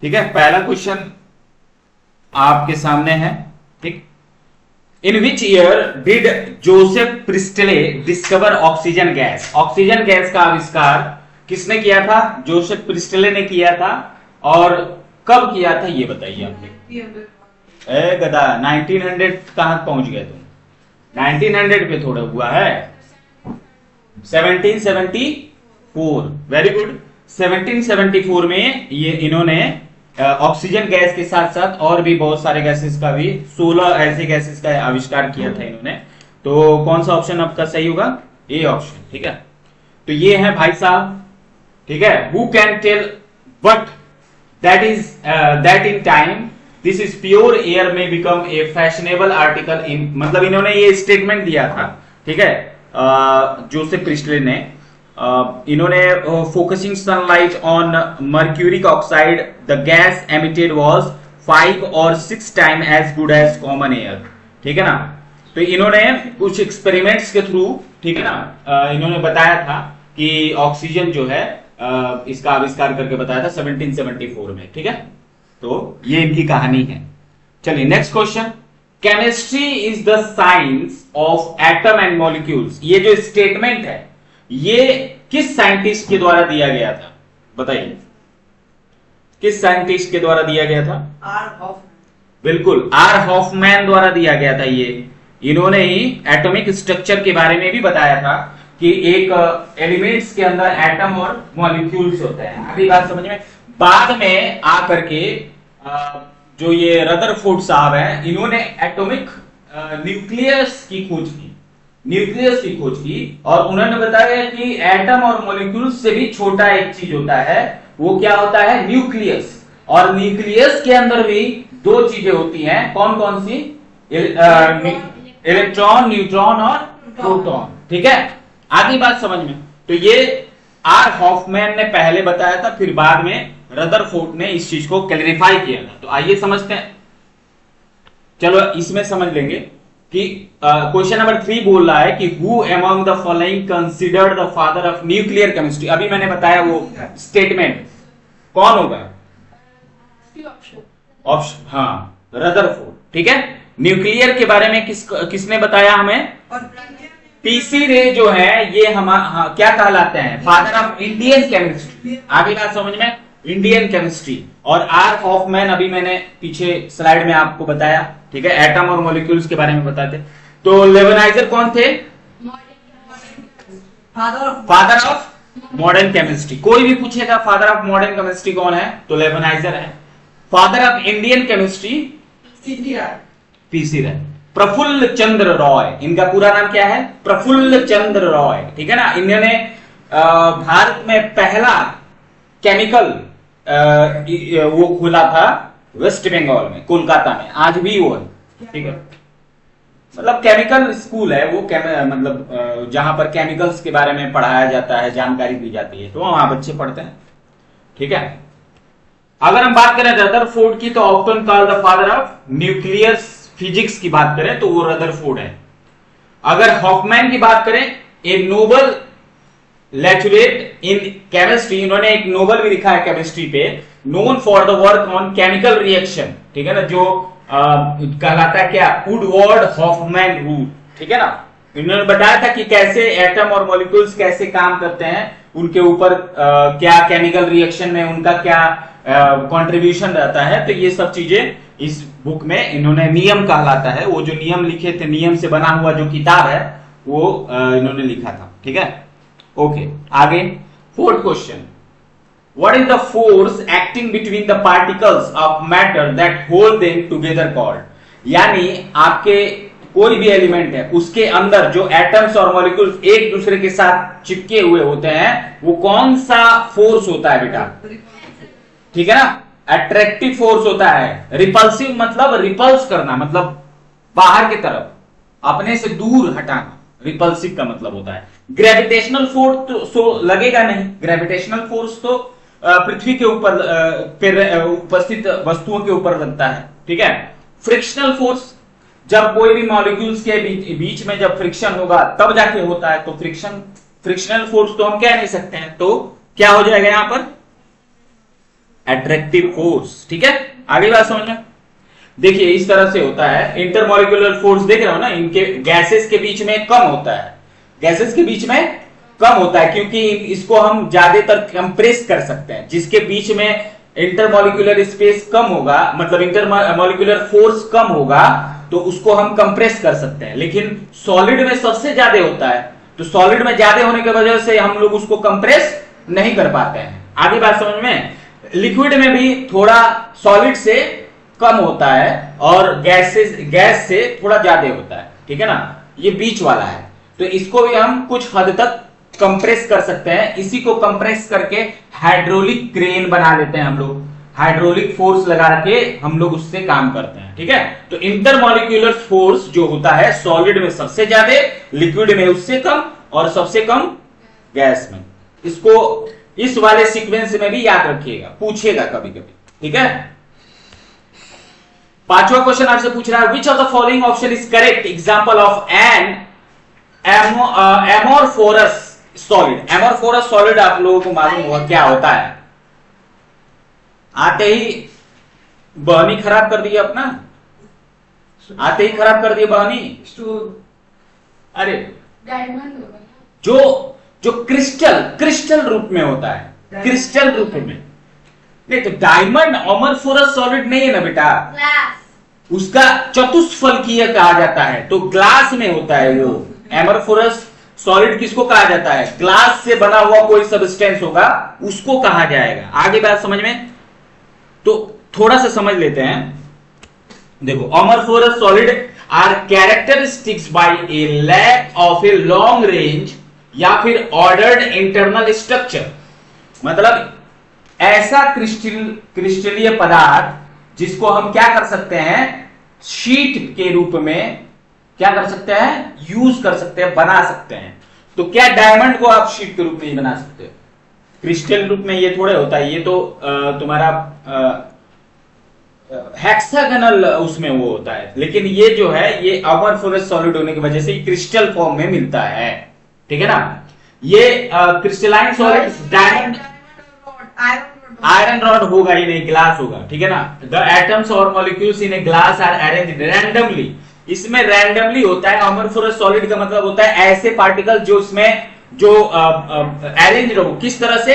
ठीक है, पहला क्वेश्चन आपके सामने है। ठीक, in which year did Joseph Priestley discover oxygen gas? Oxygen gas का आविष्कार किसने किया था? जोसेफ प्रिस्टले ने किया था। और कब किया था ये बताइए आपने। ए गधा, 1900 कहां पहुंच गए तुम? 1900 पे थोड़ा हुआ है, 1774। Very good. 1774 में ये इन्होंने ऑक्सीजन गैस के साथ साथ और भी बहुत सारे गैसेस का भी 16 ऐसे गैसेस का आविष्कार किया था इन्होंने। तो कौन सा ऑप्शन आपका सही होगा? A option. ठीक है, तो ये है भाई साहब। ठीक है, who can tell but that is that in time this is pure air में become a fashionable article in, मतलब इन्होंने ये स्टेटमेंट दिया था। ठीक है, जोसेफ प्रिस्टले ने इन्होंने focusing sunlight on mercuric oxide the gas emitted was 5 और 6 time as good as common air. ठीक है ना, तो इन्होंने कुछ एक्सपेरिमेंट्स के थ्रू, ठीक है ना, इन्होंने बताया था कि ऑक्सीजन जो है इसका आविष्कार करके बताया था 1774 में। ठीक है, तो ये इनकी कहानी है। चलिए next question. Chemistry is the science of atom and molecules, ये जो स्टेटमेंट है ये किस साइंटिस्ट के द्वारा दिया गया था? बताइए, किस साइंटिस्ट के द्वारा दिया गया था? R Hoffmann. बिल्कुल, आर हॉफमैन द्वारा दिया गया था। ये इन्होंने ही एटॉमिक स्ट्रक्चर के बारे में भी बताया था कि एक एलिमेंट्स के अंदर एटम और मॉलिक्यूल्स होते हैं। अभी बात समझ में। बाद में आकर के जो ये रदरफोर्ड साहब हैं, इन्होंने एटॉमिक न्यूक्लियस की खोज की, न्यूक्लियस की खोज की, और उन्होंने बताया कि एटम और मॉलिक्यूल्स से भी छोटा एक चीज होता है, वो क्या होता है? न्यूक्लियस। और न्यूक्लियस के अंदर भी दो चीजें होती हैं, कौन कौन सी? इलेक्ट्रॉन, न्यूट्रॉन और प्रोटॉन। ठीक है, आधी बात समझ में। तो ये आर हॉफमैन ने पहले बताया था, फिर बाद में रदरफोर्ड ने इस चीज को क्लैरिफाई किया था। तो आइए समझते हैं। चलो इसमें समझ लेंगे कि क्वेश्चन नंबर 3 बोल रहा है कि who among the following considered the father of nuclear chemistry? अभी मैंने बताया वो स्टेटमेंट, कौन होगा? ऑप्शन, हाँ, रदरफोर्ड। ठीक है, न्यूक्लियर के बारे में किसने बताया हमें? पीसी रे जो है ये क्या कहलाते हैं? Father of Indian chemistry. आगे बात समझ में, इंडियन केमिस्ट्री। और आर हॉफमैन अभी मैंने पीछे स्लाइड में आपको बताया। ठीक है, एटम और मॉलिक्यूल्स के बारे में बताते। तो लेबनाइजर कौन थे? Father of modern chemistry. कोई भी पूछेगा फादर ऑफ मॉडर्न केमिस्ट्री कौन है, तो लेबनाइजर है। Father of Indian chemistry PC रे। प्रफुल्ल चंद्र रॉय, इनका पूरा नाम क्या है? प्रफुल्ल चंद्र रॉय। ठीक है ना, इन्होंने भारत में पहला केमिकल वो खोला था वेस्ट बंगाल में, कोलकाता में, आज भी वो है। ठीक है, मतलब केमिकल स्कूल है वो, मतलब जहां पर केमिकल्स के बारे में पढ़ाया जाता है, जानकारी दी जाती है, तो वहां बच्चे पढ़ते हैं। ठीक है, अगर हम बात करें रदरफोर्ड की, तो often called the father of nuclear physics की बात करें तो वो रदरफोर्ड है। अगर हॉफमैन की बात करें, ए नोबल लेक्चरेट इन केमिस्ट्री, इन्होंने एक नोबल भी लिखा है केमिस्ट्री पे, known for the work on chemical reaction. ठीक है ना, जो कहलाता है क्या? Woodward Hoffmann rule. ठीक है ना, इन्होंने बताया था कि कैसे एटम और मॉलिक्यूल्स कैसे काम करते हैं, उनके ऊपर क्या केमिकल रिएक्शन में उनका क्या कंट्रीब्यूशन रहता है। तो ये सब चीजें इस बुक में इन्होंने, नियम कहलाता है, वो जो नियम लिखे थे, नियम से बना हुआ जो किताब है वो इन्होंने लिखा था। ठीक है, ओके, आगे 4th question. What is the force acting between the particles of matter that hold them together called? यानी आपके कोई भी एलिमेंट है, उसके अंदर जो एटम्स और मॉलिक्यूल्स एक दूसरे के साथ चिपके हुए होते हैं, वो कौन सा फोर्स होता है बेटा? ठीक है ना, अट्रैक्टिव फोर्स होता है। रिपल्सिव मतलब रिपल्स करना, मतलब बाहर की तरफ, अपने से दूर हटाना, रिपल्सिव का मतलब होता है। ग्रेविटेशनल फोर्स तो लगेगा नहीं, ग्रेविटेशनल फोर्स तो पृथ्वी के ऊपर उपस्थित वस्तुओं के ऊपर लगता है। ठीक है, फ्रिक्शनल फोर्स जब कोई भी मॉलिक्यूल्स के बीच में जब फ्रिक्शन होगा तब जाके होता है, तो फ्रिक्शनल फोर्स तो हम कह नहीं सकते हैं। तो क्या हो जाएगा यहां पर? Attractive force. ठीक है, आगे बात समझ में। देखिए इस तरह से होता है इंटरमॉलिक्यूलर फोर्स, देख रहे हो ना, इनके गैसेस के बीच में कम होता है, गैसेस के बीच में कम होता है क्योंकि इसको हम ज्यादातर कंप्रेस कर सकते हैं। जिसके बीच में इंटरमॉलिक्यूलर स्पेस कम होगा, मतलब इंटरमॉलिक्यूलर फोर्स कम होगा, तो उसको हम कंप्रेस कर सकते हैं। लेकिन सॉलिड में सबसे ज्यादा होता है, तो सॉलिड में ज्यादा होने की वजह से हम लोग उसको कंप्रेस नहीं कर पाते हैं। आगे बात समझ में। लिक्विड में भी थोड़ा सॉलिड से कम होता है और गैस से थोड़ा ज्यादा होता है। ठीक है ना, ये बीच वाला है, तो इसको भी हम कुछ हद तक कंप्रेस कर सकते हैं। इसी को कंप्रेस करके हाइड्रोलिक क्रेन बना लेते हैं हम लोग, हाइड्रोलिक फोर्स लगा के हम लोग उससे काम करते हैं। ठीक है, तो इंटरमॉलिक्यूलर फोर्स जो होता है सॉलिड में सबसे ज्यादा, लिक्विड में उससे कम और सबसे कम गैस में। इसको इस वाले सीक्वेंस में भी याद रखिएगा, पूछेगा कभी कभी। ठीक है, पांचवा क्वेश्चन आपसे पूछ रहा है, which of the following option is correct example of an amorphous solid. Amorphous solid आप लोगों को मालूम होगा क्या होता है। आते ही बहनी खराब कर दी अपना, आते ही खराब कर दी बहनी। अरे जो जो क्रिस्टल रूप में होता है, क्रिस्टल रूप में नहीं, तो डायमंड अमरफोरस सॉलिड नहीं है ना बेटा, उसका चतुष्फलकीय कहा जाता है, तो ग्लास में होता है वो। एमरफोरस सॉलिड किसको कहा जाता है, ग्लास से बना हुआ कोई सब्सटेंस होगा उसको कहा जाएगा। आगे बात समझ में, तो थोड़ा सा समझ लेते हैं। देखो, amorphous solid are characteristics by a lack of a long range या फिर ऑर्डर्ड इंटरनल स्ट्रक्चर, मतलब ऐसा क्रिस्टलीय पदार्थ जिसको हम क्या कर सकते हैं, शीट के रूप में क्या कर सकते हैं, यूज कर सकते हैं, बना सकते हैं। तो क्या डायमंड को आप शीट के रूप में ही बना सकते हो, क्रिस्टल रूप में ये थोड़े होता है, ये तो तुम्हारा हेक्सागोनल उसमें वो होता है। लेकिन ये जो है ये अमरफोरस सॉलिड होने की वजह से क्रिस्टल फॉर्म में मिलता है। ठीक है ना, ये crystalline solid diamond iron rod होगा ही नहीं, ग्लास होगा। ठीक है ना, द एटम्स और molecules in a glass are arranged randomly, इसमें रैंडमली होता है। अमरफोरस सॉलिड का मतलब होता है ऐसे पार्टिकल जो इसमें जो अरेंज हो, किस तरह से,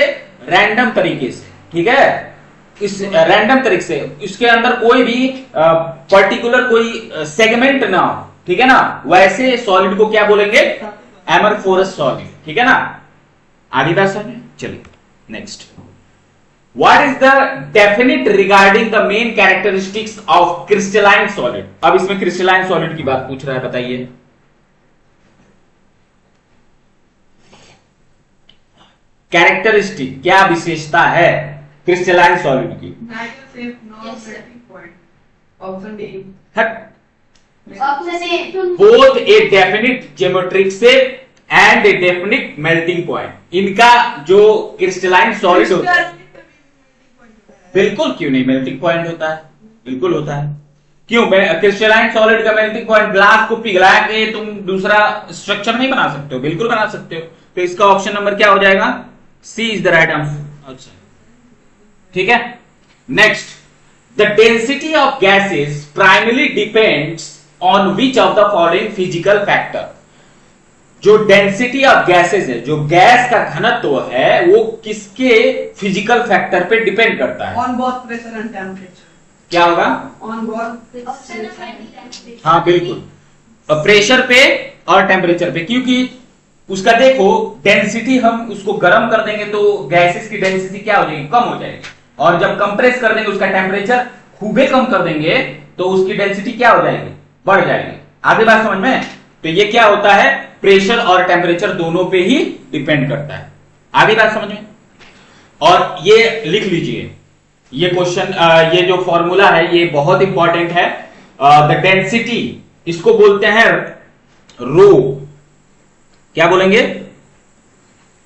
रैंडम तरीके से। ठीक है, इस रैंडम तरीके से इसके अंदर कोई भी पर्टिकुलर कोई सेगमेंट ना हो। ठीक है ना, वैसे सॉलिड को क्या बोलेंगे, एमरफोरस सॉलिड। ठीक है ना, आगे बात समझ। चलिए next, What is the definite regarding the main characteristics of crystalline solid? अब इसमें क्रिस्टलाइन सॉलिड की बात पूछ रहा है, बताइए। कैरेक्टरिस्टिक, क्या विशेषता है क्रिस्टलाइन सॉलिड की? Both A definite geometric shape and A definite melting point. इनका जो क्रिस्टलाइन सॉलिड होता है, बिल्कुल क्यों नहीं, मेल्टिंग पॉइंट होता है, बिल्कुल होता है। क्यों, क्रिस्टलाइन सॉलिड का मेल्टिंग पॉइंट, ग्लास को पिघला के तुम दूसरा स्ट्रक्चर नहीं बना सकते हो, बिल्कुल बना सकते हो। तो इसका ऑप्शन नंबर क्या हो जाएगा, सी इज द राइट आंसर। ठीक है, next, the density of gases primary depends on which of the following physical factor. जो डेंसिटी ऑफ गैसेस है, जो गैस का घनत्व है, वो किसके फिजिकल फैक्टर पे डिपेंड करता है? On both pressure and temperature. क्या होगा? ऑन बोथ, हाँ बिल्कुल, प्रेशर पे और टेम्परेचर पे, क्योंकि उसका देखो डेंसिटी, हम उसको गर्म कर देंगे तो गैसेस की डेंसिटी क्या हो जाएगी, कम हो जाएगी। और जब कंप्रेस कर देंगे, उसका टेम्परेचर खूबे कम कर देंगे तो उसकी डेंसिटी क्या हो जाएगी, बढ़ जाएगी। आगे बात समझ में। तो ये क्या होता है, प्रेशर और टेम्परेचर दोनों पे ही डिपेंड करता है। आगे बात समझ में। और ये लिख लीजिए, ये क्वेश्चन, ये जो फॉर्मूला है ये बहुत इंपॉर्टेंट है। द डेंसिटी, इसको बोलते हैं रो। क्या बोलेंगे,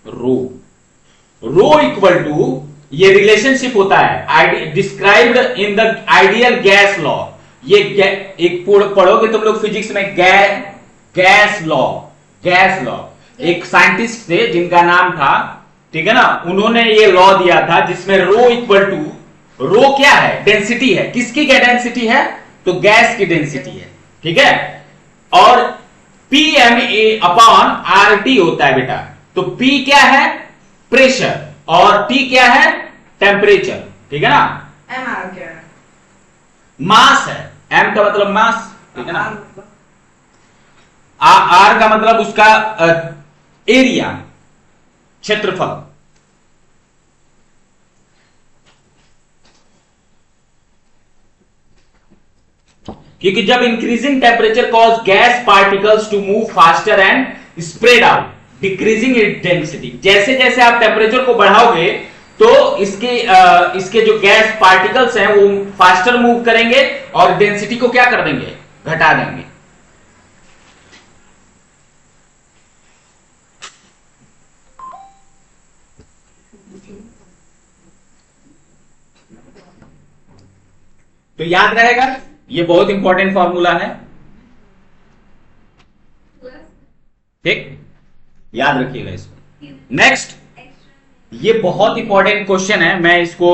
रो। रो इक्वल टू, ये रिलेशनशिप होता है described in the ideal gas law. ये एक पढ़ोगे तुम लोग फिजिक्स में, गैस लॉ। गैस लॉ, एक साइंटिस्ट थे जिनका नाम था, ठीक है ना, उन्होंने ये लॉ दिया था जिसमें रो इक्वल टू रो क्या है? डेंसिटी है। किसकी क्या डेंसिटी है? तो गैस की डेंसिटी है, ठीक है। और PMA अपॉन RT होता है बेटा। तो P क्या है? प्रेशर, और T क्या है? टेम्परेचर, ठीक है ना। MR क्या है? मास है। M का मतलब मास, ठीक है ना। मतलब R का मतलब उसका एरिया, क्षेत्रफल। क्योंकि जब increasing temperature cause gas particles to move faster and spread out, decreasing it density. जैसे जैसे आप टेम्परेचर को बढ़ाओगे तो इसके जो गैस पार्टिकल्स हैं वो फास्टर मूव करेंगे और डेंसिटी को क्या कर देंगे? घटा देंगे। तो याद रहेगा, ये बहुत इंपॉर्टेंट फॉर्मूला है, ठीक, याद रखिएगा इसको। नेक्स्ट, ये बहुत इंपॉर्टेंट क्वेश्चन है, मैं इसको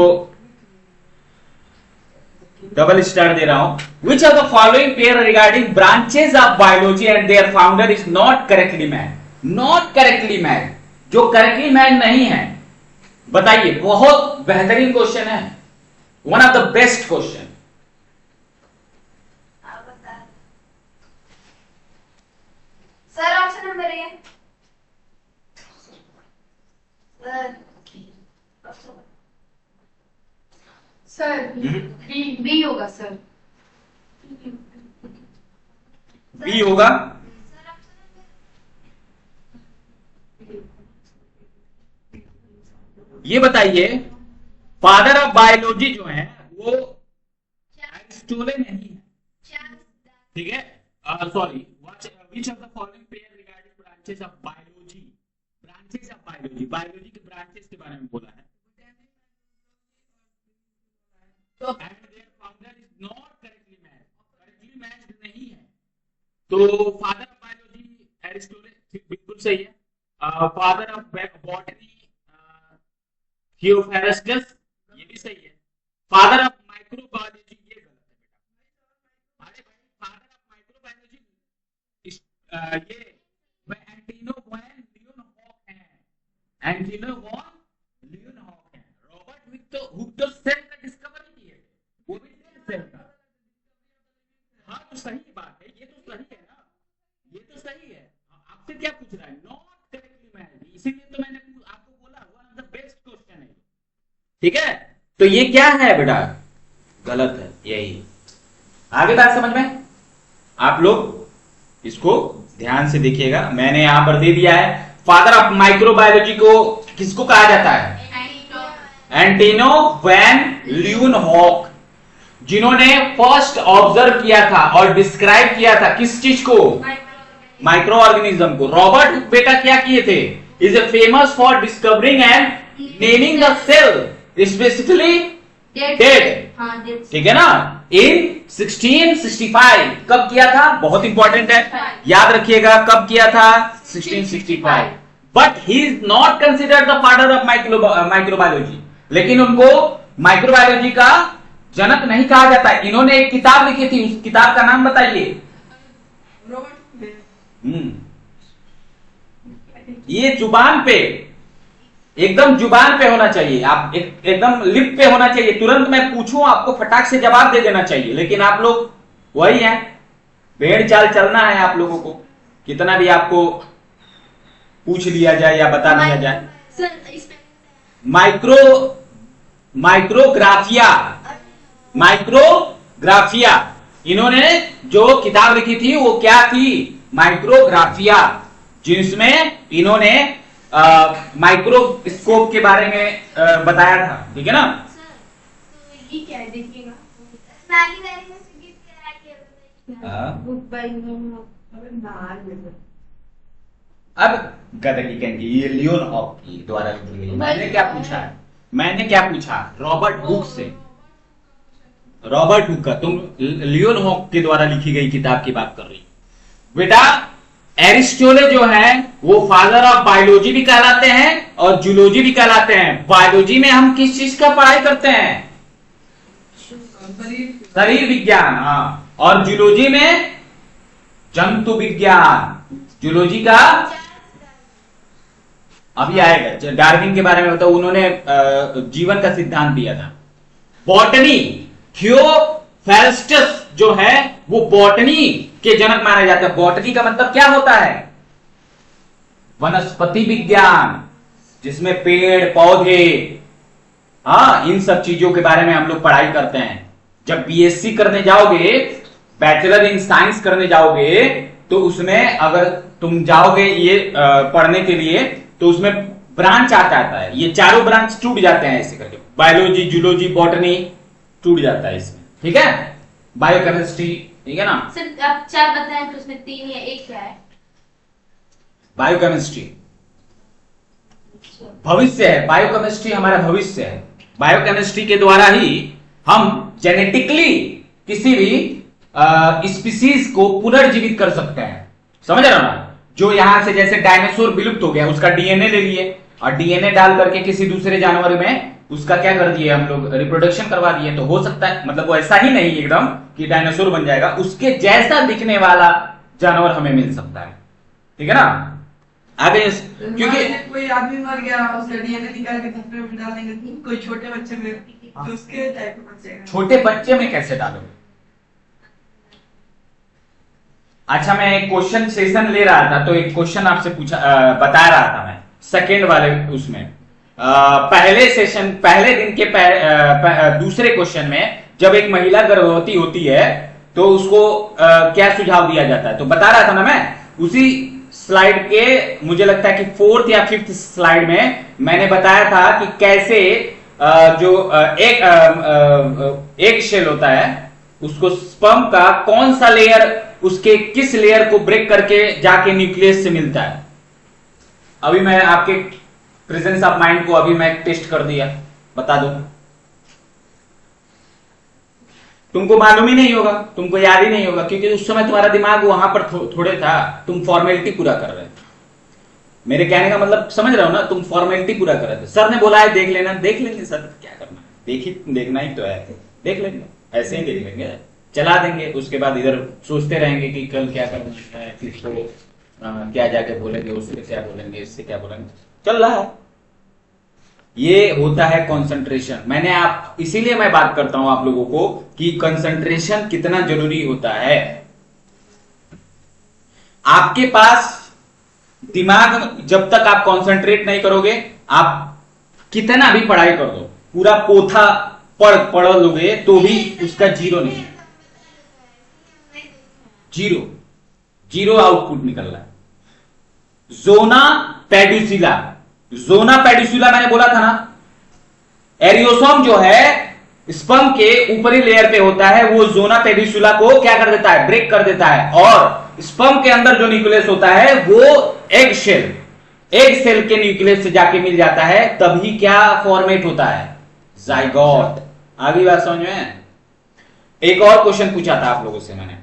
डबल स्टार दे रहा हूं। Which of the following pair regarding branches of biology and their founder is not correctly match? Not correctly match, जो करेक्टली मैच नहीं है, बताइए। बहुत बेहतरीन क्वेश्चन है, one of the best question. Sir option number है सर। बी होगा sir. B होगा। ये बताइए, फादर ऑफ बायोलॉजी जो है वो एरिस्टोटल नहीं है, ठीक है। Sorry, which of the following pair regarding branches of biology? branches of biology, biology के ब्रांचेस के बारे में बोला है। and their founder is not correctly matched नहीं है। तो फादर ऑफ बायोलॉजी एरिस्टोटल बिल्कुल सही है। फादर ऑफ बॉटनी थियोफेरस्टस, ये भी सही है। फादर ऑफ माइक्रोबायोलॉजी, ये गलत है बेटा। अरे भाई, फादर ऑफ माइक्रोबायोलॉजी ये एंटिनो वैन ल्यूनहॉक है। एंटिनो वैन ल्यूनहॉक है। रॉबर्ट हुक तो सेल का डिस्कवरी की है, वो भी सेल का। हाँ, तो सही बात है, ये तो सही है ना, ये तो सही है। आपसे क्या पूछ रहा है? नॉट करेक्टली मैच, इसीलिए तो मैंने आपको बोला one of the best question है, ठीक है। तो ये क्या है बेटा? गलत है, यही। आगे बात समझ में? आप लोग इसको ध्यान से देखिएगा, मैंने यहां पर दे दिया है। फादर ऑफ माइक्रोबायोलॉजी को किसको कहा जाता है? एंटिनो वैन ल्यूनहॉक, जिन्होंने फर्स्ट ऑब्जर्व किया था और डिस्क्राइब किया था किस चीज को? माइक्रो ऑर्गेनिज्म को। रॉबर्ट हुक बेटा क्या किए थे? Is a famous for discovering and naming the cell specifically dead, ठीक है ना, इन 1665। कब किया था? बहुत इंपॉर्टेंट है, याद रखिएगा, कब किया था? 1665। But he is not considered the father of microbiology, लेकिन उनको माइक्रोबायोलॉजी का जनक नहीं कहा जाता। इन्होंने एक किताब लिखी थी, उस किताब का नाम बताइए। ये जुबान पे, एकदम जुबान पे होना चाहिए, आप एकदम लिप पे होना चाहिए। तुरंत मैं पूछूं आपको फटाक से जवाब दे देना चाहिए, लेकिन आप लोग वही हैं, भेड़ चाल चलना है आप लोगों को, कितना भी आपको पूछ लिया जाए या बता दिया जाए। माइक्रोग्राफिया, इन्होंने जो किताब लिखी थी वो क्या थी? माइक्रोग्राफिया, जिसमें इन्होंने माइक्रोस्कोप के बारे में बताया था, ठीक है ना। ये क्या है देखिएगा। अब गधा की कहेंगे ये ल्यूनहॉक की द्वारा लिखी गई। मैंने क्या पूछा है? मैंने क्या पूछा? रॉबर्ट हुक से। रॉबर्ट हुक का, तुम ल्यूनहॉक के द्वारा लिखी गई किताब की बात कर रही बेटा। एरिस्टोटल जो है वो फादर ऑफ बायोलॉजी भी कहलाते हैं और जूलॉजी भी कहलाते हैं। बायोलॉजी में हम किस चीज का पढ़ाई करते हैं? शरीर विज्ञान, हाँ। और जूलॉजी में जंतु विज्ञान। जूलॉजी का अभी आएगा, डार्विन के बारे में बताओ, उन्होंने जीवन का सिद्धांत दिया था। बॉटनी, थियोफेल्स्टस जो है वो बॉटनी के जनक माना जाता है। बॉटनी का मतलब क्या होता है? वनस्पति विज्ञान, जिसमें पेड़ पौधे, हाँ, इन सब चीजों के बारे में हम लोग पढ़ाई करते हैं। जब बीएससी करने जाओगे, बैचलर इन साइंस करने जाओगे, तो उसमें अगर तुम जाओगे ये पढ़ने के लिए, तो उसमें ब्रांच आता है। ये चारों ब्रांच टूट जाते हैं ऐसे करके, बायोलॉजी, जूलॉजी, बॉटनी टूट जाता है इसमें, ठीक है। बायोकेमिस्ट्री, ठीक है ना। सर आप 4 बताएं तो उसमें 3 या 1 क्या है? बायोकेमिस्ट्री भविष्य है, बायोकेमिस्ट्री हमारा भविष्य है। बायोकेमिस्ट्री के द्वारा ही हम जेनेटिकली किसी भी स्पीसीज को पुनर्जीवित कर सकते हैं, समझ रहे हो ना। जो यहां से जैसे डायनासोर विलुप्त हो गया, उसका डीएनए ले लिए और डीएनए डाल करके किसी दूसरे जानवर में उसका क्या कर दिए हम लोग, रिप्रोडक्शन करवा दिए। तो हो सकता है, मतलब वो ऐसा ही नहीं एकदम कि डायनासोर बन जाएगा, उसके जैसा दिखने वाला जानवर हमें मिल सकता है, ठीक है ना। आगे क्योंकि कोई आदमी मर गया, उसका डीएनए निकाल के धरती में डाल देंगे, कोई छोटे बच्चे में, तो उसके टाइप में बन जाएगा। छोटे बच्चे में कैसे डालोगे? अच्छा, मैं एक क्वेश्चन सेशन ले रहा था, तो एक क्वेश्चन आपसे पूछा, बता रहा था मैं सेकेंड वाले उसमें, पहले सेशन, पहले दिन के दूसरे क्वेश्चन में, जब एक महिला गर्भवती होती है तो उसको क्या सुझाव दिया जाता है, तो बता रहा था ना मैं। उसी स्लाइड के, मुझे लगता है कि 4th या 5th स्लाइड में मैंने बताया था कि कैसे जो एक शेल होता है, उसको स्पर्म का कौन सा लेयर, उसके किस लेयर को ब्रेक करके जाके न्यूक्लियस से मिलता है। अभी मैं आपके प्रेजेंस ऑफ माइंड को अभी मैं टेस्ट कर दिया, बता दो। तुमको मालूम ही नहीं होगा, तुमको याद ही नहीं होगा, क्योंकि उस समय तुम्हारा दिमाग वहां पर थोड़े था, तुम फॉर्मेलिटी पूरा कर रहे थे। मेरे कहने का मतलब समझ रहे हो ना, तुम फॉर्मेलिटी पूरा कर रहे थे। सर ने बोला है देख लेना, देख लेंगे सर, क्या करना, देखना ही तो है, देख लेंगे, ऐसे ही देख लेंगे, चला देंगे। उसके बाद इधर सोचते रहेंगे कि कल क्या करना है, किसको क्या जाके बोलेंगे, उससे क्या बोलेंगे, इससे क्या बोलेंगे, चल रहा है। ये होता है कंसंट्रेशन। मैंने आप, इसीलिए मैं बात करता हूं आप लोगों को कि कंसंट्रेशन कितना जरूरी होता है। आपके पास दिमाग, जब तक आप कंसंट्रेट नहीं करोगे, आप कितना भी पढ़ाई कर दो, पूरा पोथा पढ़ लोगे तो भी उसका जीरो नहीं, जीरो आउटपुट निकल रहा है। जोना पेडुसिला, जोना पेडुसिला मैंने बोला था ना, एरियोसोम जो है स्पर्म के ऊपरी लेयर पे होता है, वो जोना पेडुसिला को क्या कर देता है, ब्रेक कर देता है, और स्पर्म के अंदर जो न्यूक्लियस होता है वो एग सेल के न्यूक्लियस से जाके मिल जाता है, तभी क्या फॉर्मेट होता है, जाइगोट। आगे बात समझ में। एक और क्वेश्चन पूछा था आप लोगों से मैंने,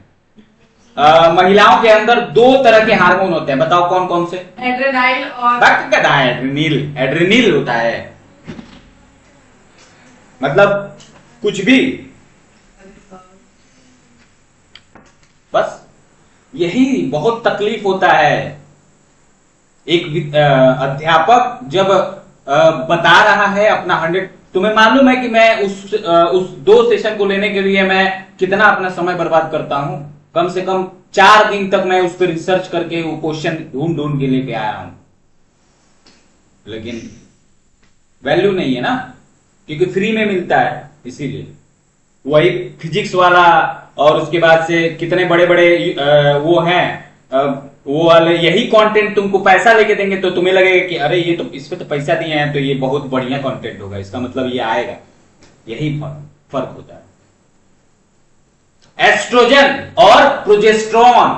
महिलाओं के अंदर 2 तरह के हार्मोन होते हैं, बताओ कौन कौन से? एड्रेनाइल और एड्रेनिल होता है, मतलब कुछ भी, बस यही बहुत तकलीफ होता है। एक अध्यापक जब बता रहा है अपना 100, तुम्हें मालूम है कि मैं उस 2 सेशन को लेने के लिए मैं कितना अपना समय बर्बाद करता हूं। कम से कम 4 दिन तक मैं उस पर रिसर्च करके वो क्वेश्चन ढूंढ के लेके आया हूं, लेकिन वैल्यू नहीं है ना, क्योंकि फ्री में मिलता है। इसीलिए वही फिजिक्स वाला, और उसके बाद से कितने बड़े बड़े वो हैं, वो वाले यही कंटेंट तुमको पैसा लेके देंगे, तो तुम्हें लगेगा कि अरे ये तो, इस पे तो पैसा दिए हैं तो ये बहुत बढ़िया कंटेंट होगा, इसका मतलब ये आएगा। यही फर्क होता है। एस्ट्रोजन और प्रोजेस्ट्रॉन,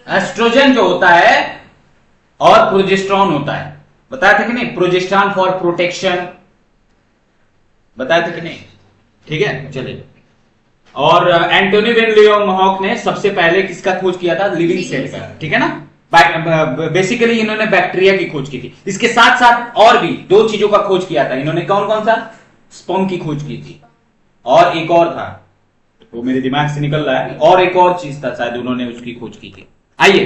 एस्ट्रोजन जो होता है और प्रोजेस्ट्रॉन होता है, बताया था कि नहीं? प्रोजेस्ट्रॉन फॉर प्रोटेक्शन, बताया था कि नहीं? ठीक है, चलिए। और एंटोनी वेन लियोनहॉक ने सबसे पहले किसका खोज किया था? लिविंग सेल का, ठीक है ना। बेसिकली इन्होंने बैक्टीरिया की खोज की थी। इसके साथ साथ और भी 2 चीजों का खोज किया था इन्होंने। कौन कौन सा? स्पर्म की खोज की थी, और एक और था, वो मेरे दिमाग से निकल रहा है, और एक और चीज था शायद उन्होंने उसकी खोज की थी। आइए,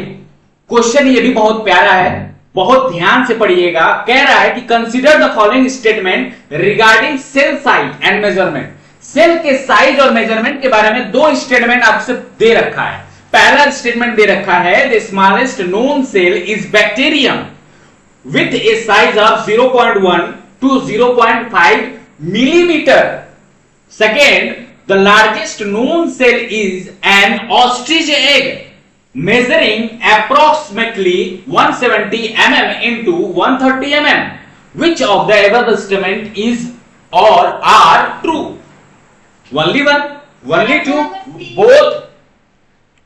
क्वेश्चन ये भी बहुत प्यारा है, बहुत ध्यान से पढ़िएगा। कह रहा है कि consider the following statement regarding cell size and measurement. Cell के साइज और मेजरमेंट के बारे में दो स्टेटमेंट आपसे दे रखा है। पहला स्टेटमेंट दे रखा है, the smallest known cell is bacterium with a size of 0.1 to 0.5 millimeter. Second, the largest known cell is an ostrich egg measuring approximately 170 mm into 130 mm. Which of the above statement is or are true? Only one, only two, both,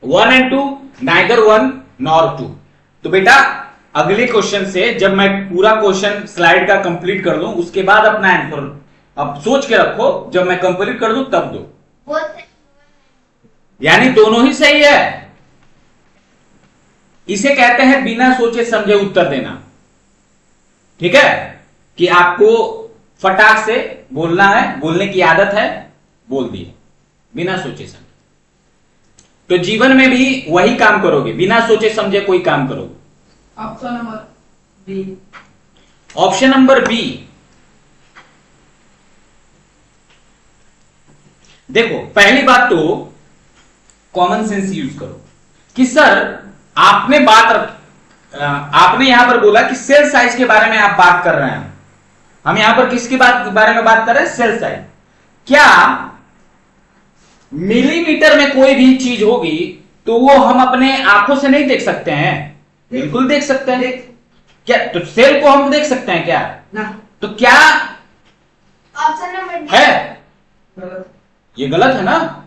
one and two, neither one nor two. तो बेटा अगले question से जब मैं पूरा question slide का complete कर दूं, उसके बाद अपना आंसर अब सोच के रखो, जब मैं कंप्लीट कर दूं तब दो। यानी दोनों ही सही है। इसे कहते हैं बिना सोचे समझे उत्तर देना। ठीक है, कि आपको फटाक से बोलना है, बोलने की आदत है, बोल दिए बिना सोचे समझे। तो जीवन में भी वही काम करोगे, बिना सोचे समझे कोई काम करोगे। Option number B. Option number B, देखो पहली बात तो कॉमन सेंस यूज करो कि सर आपने यहां पर बोला कि सेल साइज के बारे में आप बात कर रहे हैं। हम यहां पर किसके बारे में बात कर रहे हैं? Cell size. क्या मिलीमीटर में कोई भी चीज होगी तो वो हम अपने आंखों से नहीं देख सकते हैं? बिल्कुल देख सकते हैं। क्या तो सेल को हम देख सकते हैं क्या? ना। तो क्या ऑप्शन नंबर है? ये गलत है ना।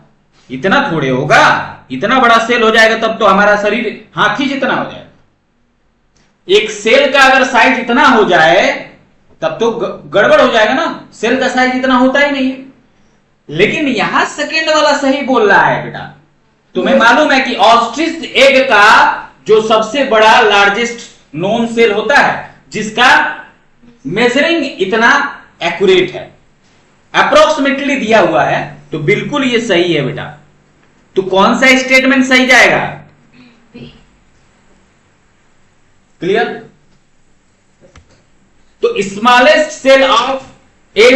इतना थोड़े होगा, इतना बड़ा सेल हो जाएगा तब तो हमारा शरीर हाथी जितना हो जाएगा। एक सेल का अगर साइज इतना हो जाए तब तो गड़बड़ हो जाएगा ना। सेल का साइज इतना होता ही नहीं है। लेकिन यहां सेकेंड वाला सही बोल रहा है बेटा। तुम्हें मालूम है कि ऑस्ट्रिच एग का जो सबसे बड़ा लार्जेस्ट नोन सेल होता है, जिसका मेजरिंग इतना एक्यूरेट है, अप्रोक्सीमेटली दिया हुआ है, तो बिल्कुल ये सही है बेटा। तो कौन सा स्टेटमेंट सही जाएगा? क्लियर? तो smallest cell of is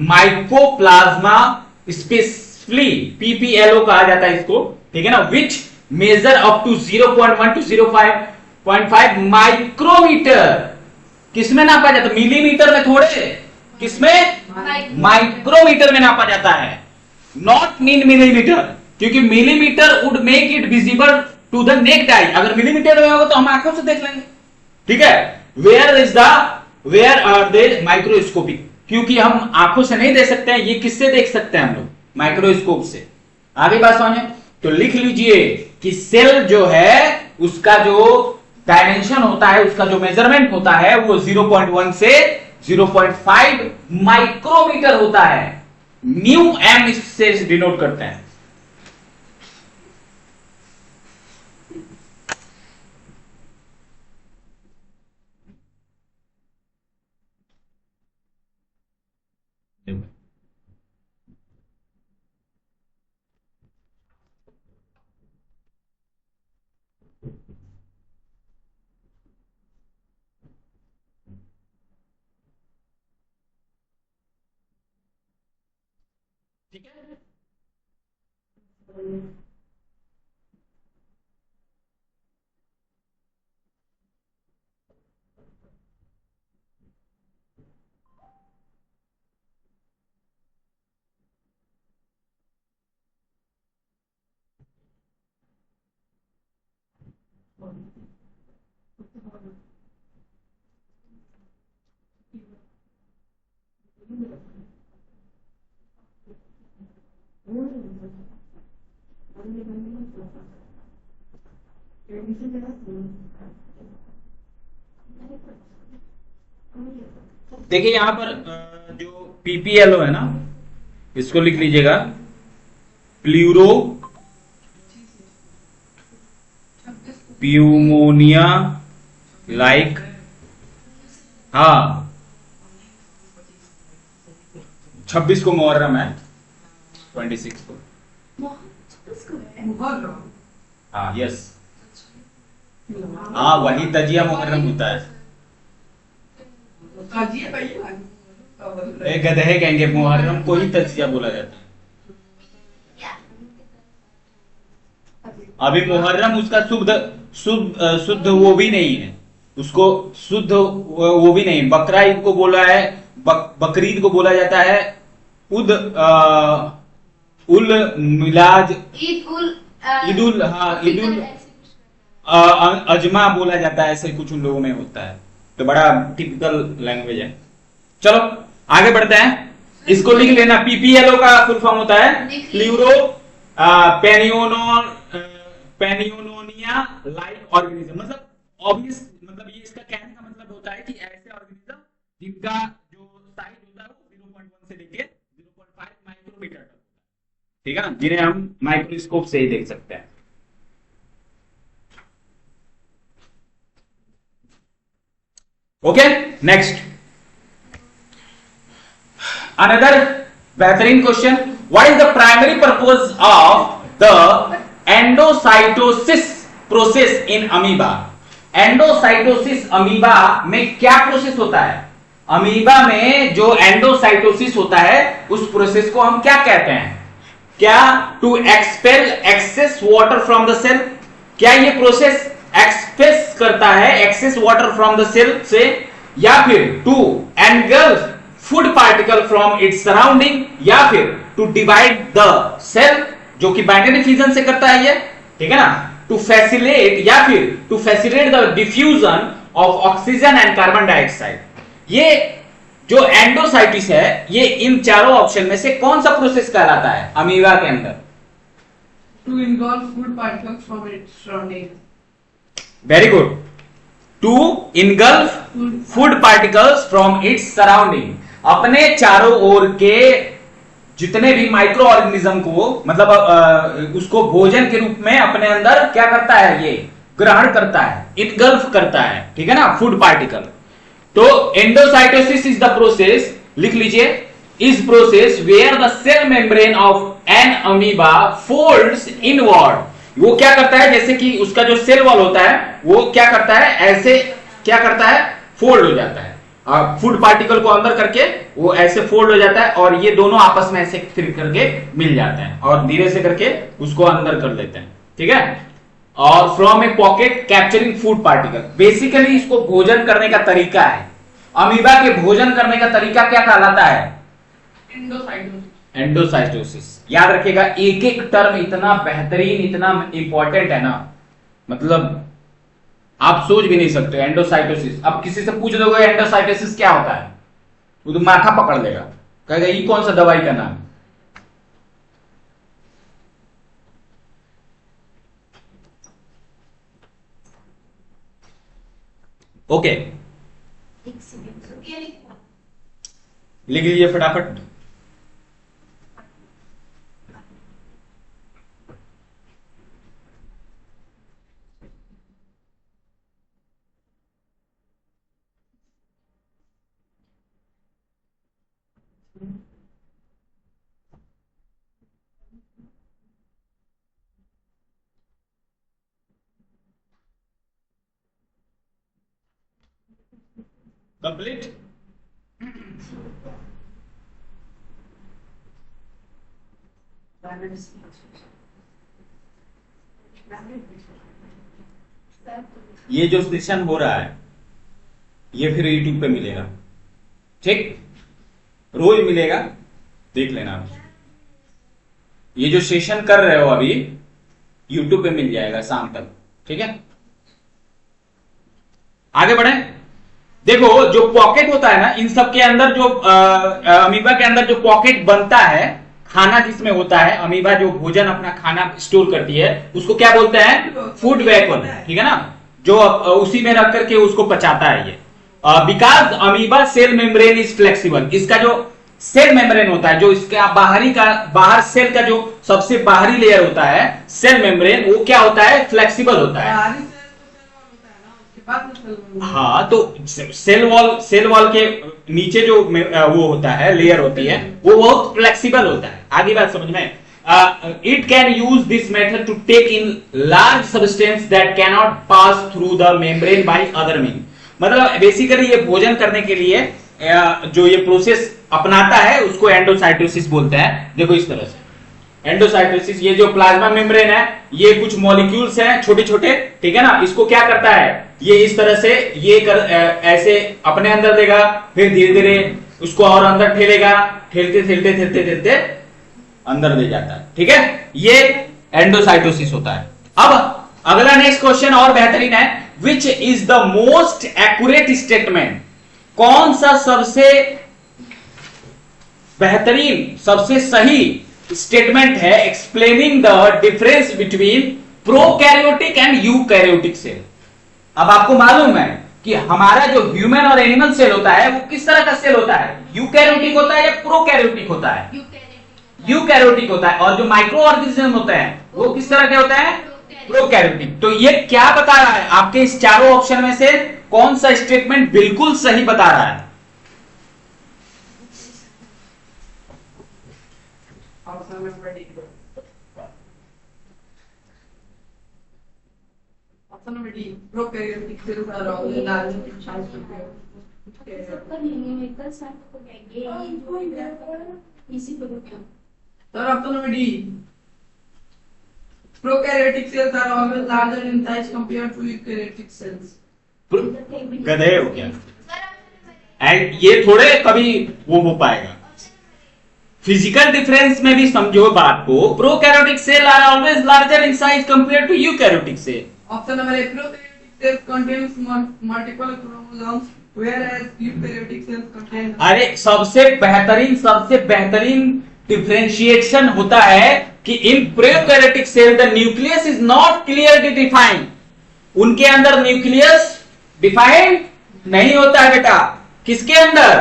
mycoplasma specifically PPLO कहा जाता है इसको, ठीक है ना, which measure up to 0.1 to 0.5 micrometre. किसमें नापा जाता है? मिलीमीटर में थोड़े, किसमें? माइक्रोमीटर में नापा जाता है, नॉट इन मिलीमीटर, क्योंकि millimetre would make it visible to the naked eye. अगर मिलीमीटर में होगा तो हम आंखों से देख लेंगे। ठीक है, वेयर आर दे माइक्रोस्कोपिक, क्योंकि हम आंखों से नहीं देख सकते हैं। ये किससे देख सकते हैं हम लोग? माइक्रोस्कोप से। आगे बात समझे तो लिख लीजिए कि सेल जो है उसका जो डायमेंशन होता है, उसका जो मेजरमेंट होता है वो 0.1 से 0.5 माइक्रोमीटर होता है। म्यू एम इससे डिनोट करते हैं। ठीक है, देखिए यहां पर जो पीपीएलओ है ना, इसको लिख लीजिएगा, प्लूरो प्यूमोनिया लाइक, हाँ 26 को मुहर्रम है, 26 को। मुहर्रम। हाँ यस, हाँ वही तजिया मुहर्रम होता है। ताजिया भैया। एक गधे कहेंगे मुहर्रम को ही तजिया बोला जाता है। अभी मुहर्रम उसका शुद्ध शुद्ध शुद्ध वो भी नहीं है, उसको शुद्ध वो भी नहीं। बकरा ईद को बोला है, बकरीद को बोला जाता है उल मिलाद, ईद उल अजमा बोला जाता है, ऐसे कुछ उन लोगों में होता है। तो बड़ा टिपिकल लैंग्वेज है। चलो आगे बढ़ते हैं, इसको लिख लेना। पीपीएलओ का फुल फॉर्म होता है प्लूरो पेनियोनिया लाइक ऑर्गेनिज्म। मतलब ऑब्वियस, मतलब ये इसका कहने का मतलब होता है कि ऐसे ऑर्गेनिज्म जिनका जो साइज होता है वो 0.1 से लेके 0.5 माइक्रोमीटर तक, ठीक है ना, जिन्हें हम माइक्रोस्कोप से ही देख सकते हैं। ओके, नेक्स्ट अनदर बेहतरीन question, what is the primary purpose of the endocytosis process in amoeba? Endocytosis amoeba में क्या प्रोसेस होता है? अमीबा में जो एंडोसाइटोसिस होता है उस प्रोसेस को हम क्या कहते हैं? क्या to expel excess water from the cell? क्या ये प्रोसेस एक्सपेल करता है excess water from the cell से, या फिर to engulf food particle from its surrounding, या फिर टू डिवाइड द सेल, जो कि बाइनरी फिजन से करता है ये, ठीक है ना, टू फैसिलिटेट, या फिर to facilitate the diffusion of oxygen and carbon dioxide. ये जो एंडोसाइटिस है ये इन चारों ऑप्शन में से कौन सा प्रोसेस कहलाता है अमीबा के अंदर? To engulf food particles from its surrounding. Very good, to engulf food particles from its surrounding. अपने चारों ओर के जितने भी माइक्रो ऑर्गेनिज्म को, मतलब उसको भोजन के रूप में अपने अंदर क्या करता है, ये ग्रहण करता है, इनगल्फ करता है, ठीक है ना, फूड पार्टिकल। तो एंडोसाइटोसिस इज द प्रोसेस, लिख लीजिए, is process where the cell membrane of an amoeba folds inward. वो क्या करता है, जैसे कि उसका जो सेल वॉल होता है वो क्या करता है, ऐसे क्या करता है, फोल्ड हो जाता है, फूड पार्टिकल को अंदर करके वो ऐसे फोल्ड हो जाता है और ये दोनों आपस में ऐसे फिर करके मिल जाते हैं और धीरे से करके उसको अंदर कर लेते हैं, ठीक है। और from A pocket capturing food particle, basically इसको भोजन करने का तरीका है। अमीबा के भोजन करने का तरीका क्या कहलाता है? एंडोसाइटोसिस। याद रखिएगा, एक एक टर्म इतना बेहतरीन, इतना इंपॉर्टेंट है ना, मतलब आप सोच भी नहीं सकते। एंडोसाइटोसिस, अब किसी से पूछ दोगे एंडोसाइटोसिस क्या होता है, वो तो माथा पकड़ लेगा, कहेगा ये कौन सा दवाई का नाम। ओके, लिख लीजिए फटाफट। कंप्लीट। ये जो सेशन हो रहा है ये फिर यूट्यूब पे मिलेगा, ठीक, रोज मिलेगा, देख लेना आप। ये जो सेशन कर रहे हो अभी यूट्यूब पे मिल जाएगा शाम तक, ठीक है। आगे बढ़े। देखो जो पॉकेट होता है ना, इन सब के अंदर जो अमीबा के अंदर जो पॉकेट बनता है, खाना जिसमें होता है, अमीबा जो भोजन अपना खाना स्टोर करती है उसको क्या बोलते हैं? फूड वेपन, ठीक है ना, जो उसी में रख करके उसको पचाता है ये। Because amoeba cell membrane is flexible, इसका जो सेल मेम्ब्रेन होता है, जो इसका बाहर सेल का जो सबसे बाहरी लेयर होता है सेल मेम्ब्रेन, वो क्या होता है? फ्लेक्सिबल होता है। बाद में सेल वॉल। हाँ, तो सेल वॉल के नीचे जो वो होता है, लेयर होती है, वो बहुत फ्लेक्सिबल होता है। आगे बात समझ में, it can use this method to take in large substance that can not pass through the membrane by other mean. मतलब बेसिकली ये भोजन करने के लिए जो ये प्रोसेस अपनाता है उसको एंडोसाइटोसिस बोलते हैं। देखो इस तरह से एंडोसाइटोसिस, ये जो प्लाज्मा मेम्ब्रेन है, ये कुछ मॉलिक्यूल्स हैं छोटे छोटे, ठीक है ना, इसको क्या करता है, ये इस तरह से ऐसे अपने अंदर देगा, फिर धीरे धीरे उसको और अंदर ठेलेगा, ठेलते अंदर ले जाता है, ठीक है, ये एंडोसाइटोसिस होता है। अब अगला नेक्स्ट क्वेश्चन और बेहतरीन है, which is the most accurate statement, कौन सा सबसे बेहतरीन, सबसे सही स्टेटमेंट है explaining the difference between prokaryotic and eukaryotic cell. अब आपको मालूम है कि हमारा जो ह्यूमन और एनिमल सेल होता है वो किस तरह का सेल होता है, यूकैरियोटिक होता है या प्रोकैरियोटिक होता है, यूकैरियोटिक होता है। और जो माइक्रो ऑर्गेनिज्म होते हैं वो किस तरह के होते हैं, प्रोकैरियोटिक। तो ये क्या बता रहा है, आपके इस चारों ऑप्शन में से कौन सा स्टेटमेंट बिल्कुल सही बता रहा है? Option number D. Option number D, prokaryotic cells are always larger in size sir option number D, prokaryotic cells are always larger in size compare to eukaryotic cells. गधे हो क्या, एंड ये थोड़े कभी वो हो पाएगा। फिजिकल डिफरेंस में भी समझो बात को, prokaryotic cell are always larger in size compare to eukaryotic cell. Option number A, prokaryotic cells contains multiple chromosomes whereas eukaryotic cells contain. अरे सबसे बेहतरीन डिफरेंशिएशन होता है कि in prokaryotic cell the nucleus is not clearly defined, उनके अंदर nucleus defined नहीं होता है बेटा, किसके अंदर,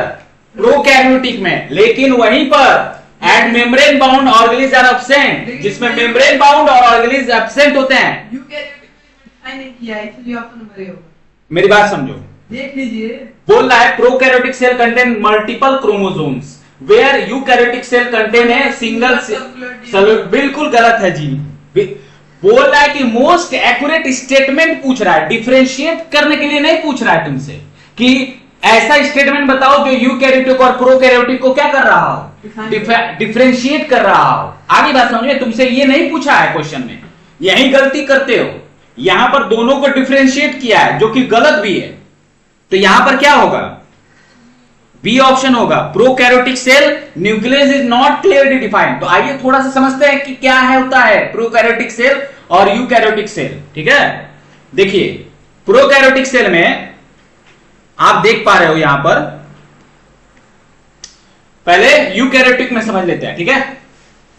प्रोकैरियोटिक में। लेकिन वहीं पर and membrane bound organelles are absent, जिसमें मेम्ब्रेन बाउंड और ऑर्गेनेल्स एब्सेंट होते हैं। यूकैरियोटिक में नहीं किया, इसलिए ऑप्शन नंबर ए होगा। मेरी बात समझो, देख लीजिए, बोल रहा है prokaryotic cell contain multiple chromosomes where eukaryotic cell contain है सिंगल सेल। बिल्कुल गलत है जी, बोल रहा है कि मोस्ट एक्यूरेट स्टेटमेंट पूछ रहा है, डिफरेंशिएट करने के लिए नहीं पूछ रहा है तुमसे कि ऐसा स्टेटमेंट बताओ जो यूकैरियोटिक और प्रोकैरियोटिक को क्या कर रहा हो, डिफरेंशिएट कर रहा हो। आगे बात समझिए, तुमसे ये नहीं पूछा है क्वेश्चन में, यही गलती करते हो, यहां पर दोनों को डिफरेंशिएट किया है जो कि गलत भी है। तो यहां पर क्या होगा, बी ऑप्शन होगा, prokaryotic cell nucleus is not clearly defined. तो आइए थोड़ा सा समझते हैं कि क्या है होता है प्रोकैरियोटिक सेल और यूकैरियोटिक सेल, ठीक है। देखिए प्रोकैरियोटिक सेल में आप देख पा रहे हो, यहां पर पहले यूकैरियोटिक में समझ लेते हैं, ठीक है।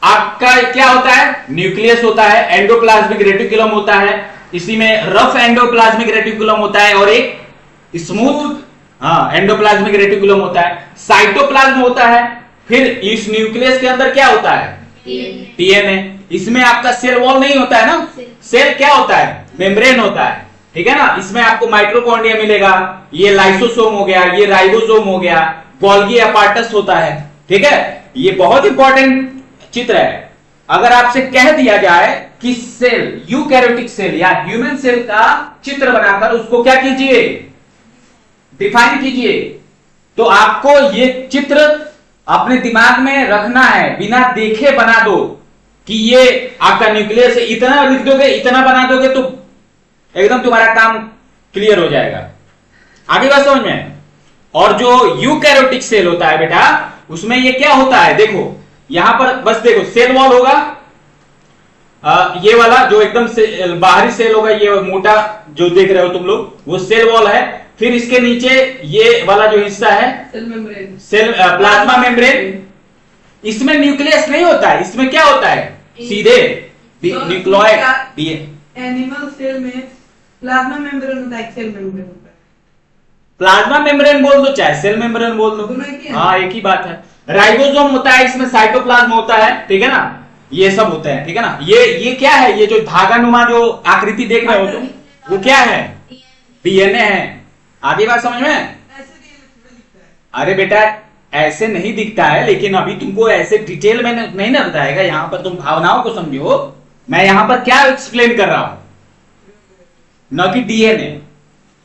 आपका क्या होता है, न्यूक्लियस होता है, एंडोप्लाज्मिक रेटिकुलम होता है, इसी में रफ एंडोप्लाज्मिक रेटिकुलम होता है और एक स्मूथ एंडोप्लाज्मिक रेटिकुलम होता है, साइटोप्लाज्म होता है, फिर इस न्यूक्लियस के अंदर क्या होता है, डीएनए। इसमें आपका सेल वॉल नहीं होता है ना, सेल क्या होता है, मेम्ब्रेन होता है, ठीक है ना। इसमें आपको माइटोकॉन्ड्रिया मिलेगा, ये लाइसोसोम हो गया, ये राइबोसोम हो गया, गोल्गी अपार्टस होता है, ठीक है। ये बहुत इंपॉर्टेंट चित्र है। अगर आपसे कह दिया जाए कि सेल, यूकैरियोटिक सेल या ह्यूमन सेल का चित्र बनाकर उसको क्या कीजिए, डिफाइन कीजिए, तो आपको ये चित्र अपने दिमाग में रखना है, बिना देखे बना दो कि ये आपका न्यूक्लियस है, इतना लिख दोगे, इतना बना दोगे तो एकदम तुम्हारा काम क्लियर हो जाएगा। आगे बात समझ में। और जो यूकैरियोटिक सेल होता है बेटा, उसमें ये क्या होता है, देखो यहां पर बस देखो, सेल वॉल होगा, ये वाला जो एकदम से बाहरी सेल होगा, ये मोटा जो देख रहे हो तुम लोग, वो सेल वॉल है। फिर इसके नीचे ये वाला जो हिस्सा है cell membrane, cell plasma membrane. इसमें न्यूक्लियस नहीं होता है, इसमें क्या होता है, सीधे न्यूक्लियोइड। एनिमल सेल में प्लाज्मा मेम्ब्रेन होता है, सेल मेम्ब्रेन होता है। प्लाज्मा मेम्ब्रेन बोल दो चाहे सेल मेम्ब्रेन बोल दो, हाँ एक ही बात है। राइबोसोम होता है, इसमें साइटोप्लाज्म होता है, ठीक है ना, ये सब होते हैं, ठीक है ना। ये क्या है, ये जो धागा नुमा जो आकृति देख रहे हो तुम, वो क्या है, डीएनए है। आगे बात समझ में? ऐसे डीएनए थोड़ा दिखता है। अरे बेटा ऐसे नहीं दिखता है, लेकिन अभी तुमको ऐसे डिटेल में नहीं ना बताएगा, यहां पर तुम भावनाओं को समझो। मैं यहां पर क्या एक्सप्लेन कर रहा हूं, न कि डीएनए।